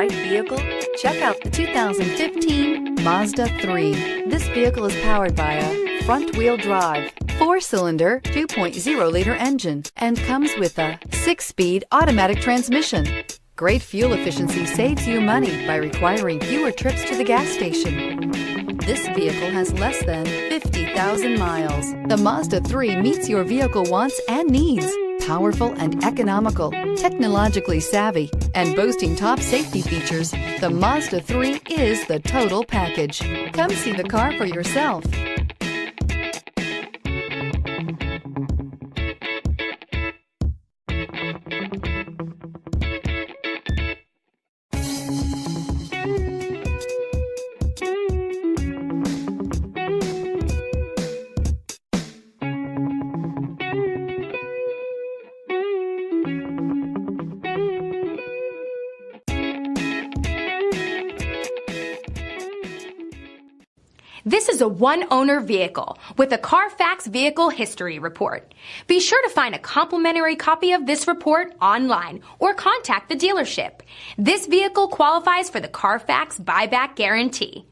right vehicle? Check out the 2015 Mazda 3. This vehicle is powered by a front-wheel drive, 4-cylinder, 2.0-liter engine, and comes with a 6-speed automatic transmission. Great fuel efficiency saves you money by requiring fewer trips to the gas station. This vehicle has less than 50,000 miles. The Mazda 3 meets your vehicle wants and needs. Powerful and economical, technologically savvy, and boasting top safety features, the Mazda 3 is the total package. Come see the car for yourself. This is a one-owner vehicle with a Carfax Vehicle History Report. Be sure to find a complimentary copy of this report online or contact the dealership. This vehicle qualifies for the Carfax Buyback Guarantee.